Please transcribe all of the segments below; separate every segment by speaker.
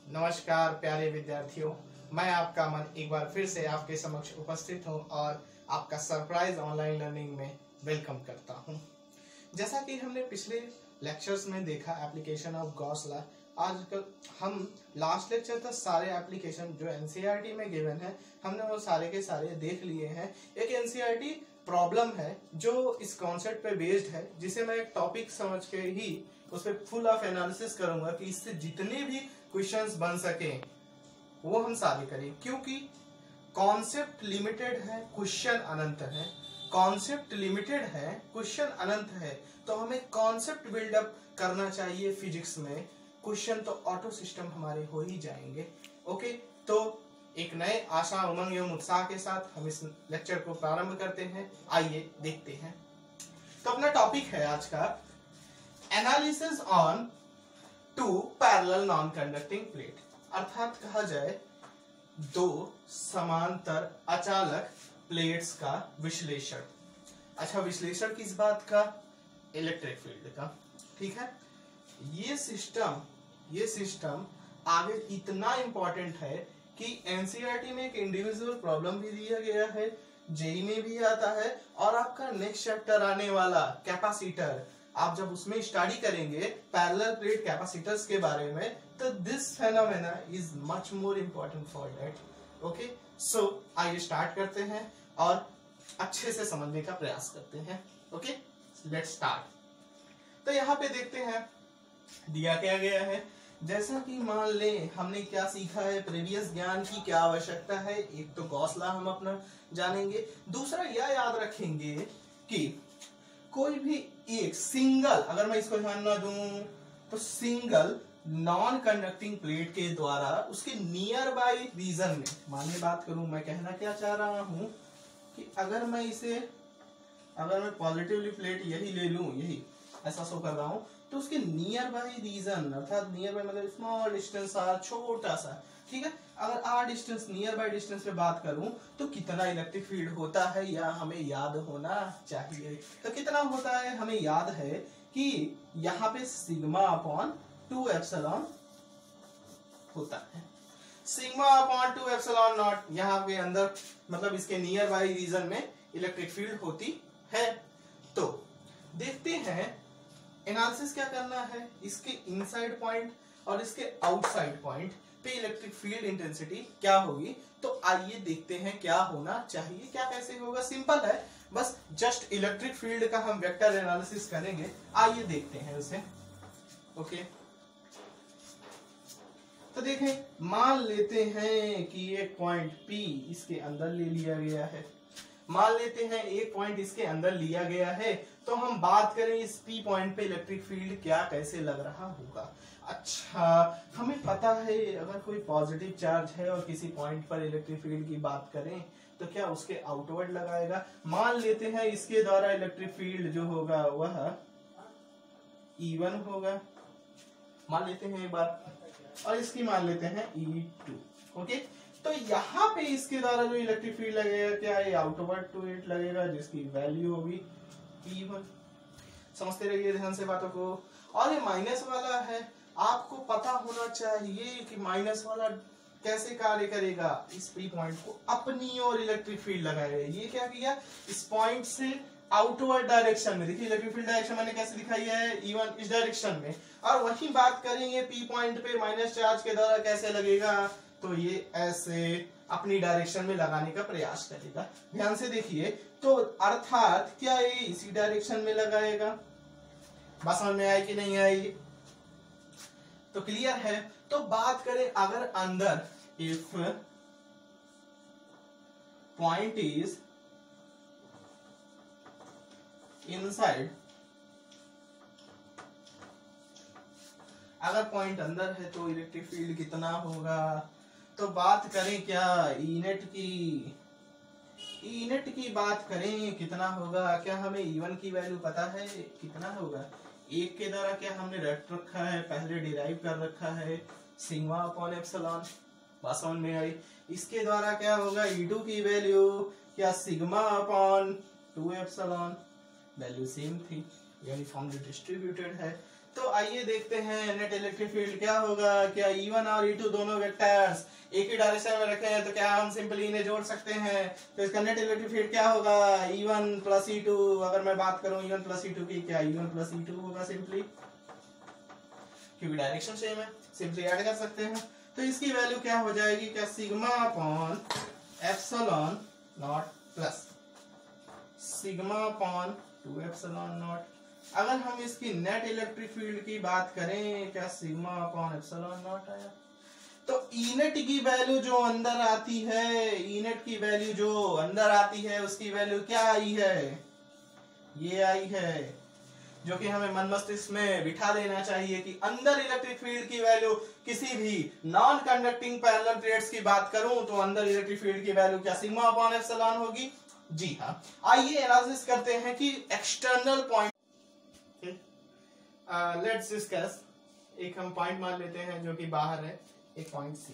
Speaker 1: नमस्कार प्यारे विद्यार्थियों, मैं आपका मन एक बार फिर से आपके समक्ष उपस्थित हूं और आपका सरप्राइज ऑनलाइन लर्निंग में वेलकम करता हूं। जैसा कि हमने पिछले लेक्चर्स में देखा एप्लीकेशन ऑफ गॉस लॉ, आजकल हम लास्ट लेक्चर तक सारे एप्लीकेशन जो एनसीईआरटी में गिवन है हमने वो सारे के सारे देख लिए हैं। एक एनसीईआरटी प्रॉब्लम है जो इस कॉन्सेप्ट पे बेस्ड है, जिसे मैं एक टॉपिक समझ के ही उस पर फुल ऑफ एनालिसिस करूंगा कि इससे जितने भी क्वेश्चंस बन सके वो हम सारे करें, क्योंकि कॉन्सेप्ट लिमिटेड है, क्वेश्चन अनंत है। कॉन्सेप्ट लिमिटेड है, क्वेश्चन अनंत है, तो हमें कॉन्सेप्ट बिल्डअप करना चाहिए फिजिक्स में। क्वेश्चन तो ऑटो सिस्टम हमारे हो ही जाएंगे। ओके, तो एक नए आशा, उमंग एवं उत्साह के साथ हम इस लेक्चर को प्रारंभ करते हैं। आइए देखते हैं। तो अपना टॉपिक है आज का analysis on two parallel non conducting plate, अर्थात कहा जाए दो समांतर अचालक प्लेट्स का विश्लेषण। अच्छा, विश्लेषण किस बात का? इलेक्ट्रिक फील्ड का। ठीक है, ये सिस्टम आगे इतना इंपॉर्टेंट है कि एनसीईआरटी में एक इंडिविजुअल प्रॉब्लम भी दिया गया है, जेई में भी आता है, और आपका नेक्स्ट चैप्टर आने वाला कैपेसिटर, आप जब उसमें स्टडी करेंगे पैरेलल प्लेट कैपेसिटर्स के बारे में, तो this phenomena is much more important for that. Okay, so आइए स्टार्ट करते हैं और अच्छे से समझने का प्रयास करते हैं। Okay, let's start. तो यहाँ पे देखते हैं दिया क्या गया है। जैसा कि मान ले हमने क्या सीखा है, प्रीवियस ज्ञान की क्या आवश्यकता है। एक तो गॉस लॉ हम अपना जानेंगे, दूसरा यह याद रखेंगे कि कोई भी एक सिंगल, अगर मैं इसको ध्यान ना दूं तो सिंगल नॉन कंडक्टिंग प्लेट के द्वारा उसके नियर बाय रीजन में, मानिए बात करूं, मैं कहना क्या चाह रहा हूं कि अगर मैं पॉजिटिवली प्लेट यही ले लूं, यही ऐसा शो कर रहा हूं, तो उसके नियर बाय रीजन, अर्थात नियर बाय मतलब स्मॉल डिस्टेंस आर, छोटा सा, ठीक है। अगर R distance, near by distance पे बात करूं तो कितना इलेक्ट्रिक फील्ड होता है या हमें याद होना चाहिए। तो कितना होता है हमें याद है कि यहाँ पे सिग्मा अपॉन 2 एप्सिलॉन होता है। सिग्मा अपॉन 2 एप्सिलॉन नॉट यहाँ पे अंदर, मतलब इसके नियर बाय रीजन में इलेक्ट्रिक फील्ड होती है। तो देखते हैं एनालिसिस क्या करना है, इसके इनसाइड पॉइंट और इसके आउटसाइड पॉइंट पे इलेक्ट्रिक फील्ड इंटेंसिटी क्या होगी। तो आइए देखते हैं क्या होना चाहिए, क्या कैसे होगा। सिंपल है, बस जस्ट इलेक्ट्रिक फील्ड का हम वेक्टर एनालिसिस करेंगे। आइए देखते हैं उसे। ओके, तो देखें, मान लेते हैं कि एक पॉइंट P इसके अंदर ले लिया गया है। मान लेते हैं एक पॉइंट इसके अंदर लिया गया है, तो हम बात करें इस P पॉइंट पे इलेक्ट्रिक फील्ड क्या कैसे लग रहा होगा। अच्छा, हमें पता है अगर कोई पॉजिटिव चार्ज है और किसी पॉइंट पर इलेक्ट्रिक फील्ड की बात करें तो क्या उसके आउटवर्ड लगाएगा। मान लेते हैं इसके द्वारा इलेक्ट्रिक फील्ड जो होगा वह E1 होगा, मान लेते हैं एक बार, और इसकी मान लेते हैं E2। ओके, तो यहाँ पे इसके द्वारा जो इलेक्ट्रिक फील्ड लगेगा क्या, ये आउटवर्ड टू इट लगेगा, जिसकी वैल्यू होगी E1। समझते रहिए ध्यान से बातों को। और ये माइनस वाला है, आपको पता होना चाहिए कि माइनस वाला कैसे कार्य करेगा। इस P पॉइंट को अपनी ओर इलेक्ट्रिक फील्ड लगाएगा। ये क्या किया, इस पॉइंट से आउटवर्ड डायरेक्शन में, देखिए इलेक्ट्रिक फील्ड डायरेक्शन मैंने कैसे दिखाई है, E1 इस डायरेक्शन में। और वही बात करेंगे P पॉइंट पे माइनस चार्ज के द्वारा कैसे लगेगा, तो ये ऐसे अपनी डायरेक्शन में लगाने का प्रयास करेगा। ध्यान से देखिए, तो अर्थात क्या ये इसी डायरेक्शन में लगाएगा। बात समझ में आई कि नहीं आई? तो क्लियर है। तो बात करें अगर अंदर, इफ पॉइंट इज इनसाइड, अगर पॉइंट अंदर है तो इलेक्ट्रिक फील्ड कितना होगा। तो बात करें क्या E नेट की बात करें कितना होगा। क्या हमें E1 की वैल्यू पता है कितना होगा? एक के द्वारा क्या हमने रट रखा है, पहले डिराइव कर रखा है, सिग्मा अपॉन एप्सिलॉन। बात समझ में आई। इसके द्वारा क्या होगा, E2 की वैल्यू क्या, sigma upon 2 epsilon, value same थी, यूनिफॉर्मली डिस्ट्रीब्यूटेड है। तो आइए देखते हैं नेट इलेक्ट्रिक फील्ड क्या होगा। क्या E1 और E2 दोनों वेक्टर्स एक ही डायरेक्शन में रखे हैं तो क्या हम सिंपली इन्हें जोड़ सकते हैं। तो इसका नेट इलेक्ट्रिक फील्ड क्या होगा, E1 प्लस E2। अगर मैं बात करूं E1 प्लस E2 की, क्या E1 प्लस E2 होगा सिंपली, क्योंकि डायरेक्शन सेम है, सिंपली ऐड कर सकते हैं। तो इसकी वैल्यू क्या हो जाएगी, क्या sigma upon epsilon not plus sigma upon 2 epsilon not. अगर हम इसकी नेट इलेक्ट्रिक फील्ड की बात करें, क्या सिग्मा अपॉन एप्सिलॉन नॉट आया। तो ई नेट की वैल्यू जो अंदर आती है, ई नेट की वैल्यू जो अंदर आती है उसकी वैल्यू क्या आई है, ये आई है, जो कि हमें मन मस्तिष्क में बिठा देना चाहिए कि अंदर इलेक्ट्रिक फील्ड की वैल्यू, किसी भी नॉन कंडक्टिंग पैरेलल प्लेट्स की बात करूं तो अंदर इलेक्ट्रिक फील्ड की वैल्यू क्या सिग्मा अपॉन एप्सिलॉन होगी। जी हाँ, आइए एनालिसिस करते हैं कि एक्सटर्नल पॉइंट, लेट्स डिस्कस। एक हम पॉइंट मान लेते हैं जो कि बाहर है, एक पॉइंट सी,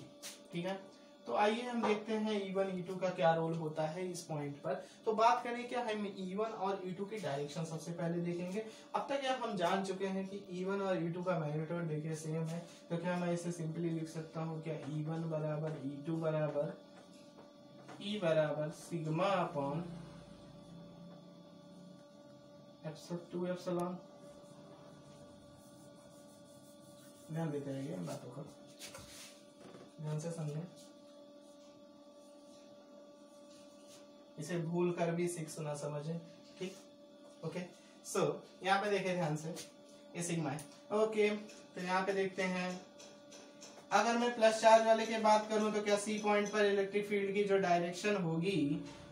Speaker 1: ठीक है। तो आइए हम देखते हैं E1 E2 का क्या रोल होता है इस पॉइंट पर। तो बात करें क्या, हम E1 और E2 की डायरेक्शन सबसे पहले देखेंगे। अब तक क्या हम जान चुके हैं कि E1 और E2 का मैग्नीट्यूड देखिए सेम है, तो क्या मैं इसे सिंपली लिख सकता हूँ, क्या E1 बराबर E2 बराबर E बराबर सिग्मा अपॉन 2 एप्सिलॉन। ध्यान देते रहिए इन बातों का, ध्यान से समझें, इसे भूल कर भी सिक्स ना समझें, ठीक, ओके। सो यहाँ पे देखें ध्यान से, ये सिग्मा है, ओके। तो यहाँ पे देखते हैं, अगर मैं प्लस चार्ज वाले की बात करूं तो क्या सी पॉइंट पर इलेक्ट्रिक फील्ड की जो डायरेक्शन होगी,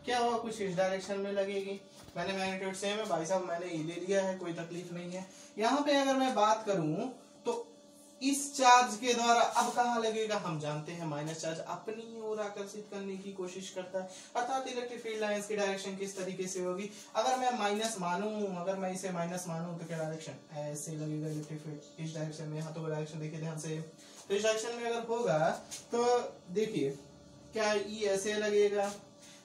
Speaker 1: क्या होगा, कुछ इस डायरेक्शन में लगेगी। मैंने मैग्नीट्यूड सेम है भाई साहब, मैंने ये दे दिया है, कोई तकलीफ नहीं है। यहाँ पे अगर मैं बात करूं तो इस चार्ज के द्वारा अब कहाँ लगेगा, हम जानते हैं माइनस चार्ज अपनी ओर आकर्षित करने की कोशिश करता है, अर्थात इलेक्ट्रिक फील्ड लाइंस की डायरेक्शन किस तरीके से होगी। अगर मैं माइनस मानूं, अगर मैं इसे माइनस मानूं तो क्या डायरेक्शन ऐसे लगेगा इलेक्ट्रिक फील्ड इस डायरेक्शन में। यहाँ तो डायरेक्शन देखिए ध्यान से, तो इस डायरेक्शन में अगर होगा तो देखिए क्या ई ऐसे लगेगा।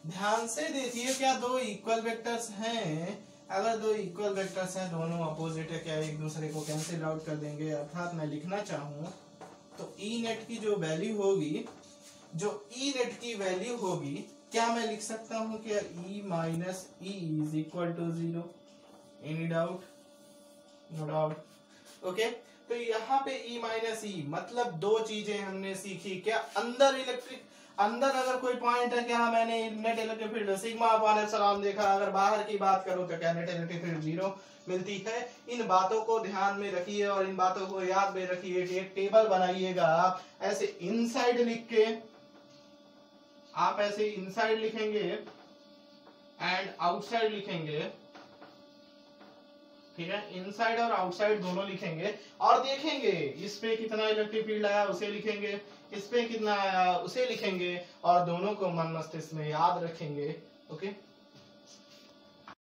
Speaker 1: ध्यान से देखिए, क्या दो इक्वल वेक्टर्स हैं, अगर दो इक्वल वेक्टर्स हैं, दोनों अपोजिट है, क्या एक दूसरे को कैंसिल आउट कर देंगे। अर्थात मैं लिखना चाहूं तो ई नेट की जो वैल्यू होगी, जो ई नेट की वैल्यू होगी, क्या मैं लिख सकता हूं, क्या E minus E is equal to 0। Any doubt, no doubt, okay. तो यहाँ पे ई माइनस ई मतलब दो चीजें हमने सीखी, क्या अंदर इलेक्ट्रिक, अंदर अगर कोई पॉइंट है, क्या मैंने net electric field sigma upon epsilon देखा। अगर बाहर की बात करूं तो क्या नेट इलेक्ट्रिक फील्ड 0 मिलती है। इन बातों को ध्यान में रखिए और इन बातों को याद में रखिए कि एक टेबल बनाइएगा आप, ऐसे इनसाइड लिख के, आप ऐसे इनसाइड लिखेंगे एंड आउटसाइड लिखेंगे, ठीक है, इनसाइड और आउटसाइड दोनों लिखेंगे और देखेंगे इस पे कितना इलेक्ट्रिक फील्ड आया उसे लिखेंगे, इस पे कितना आया उसे लिखेंगे और दोनों को मन मस्तिष्क में याद रखेंगे, ओके।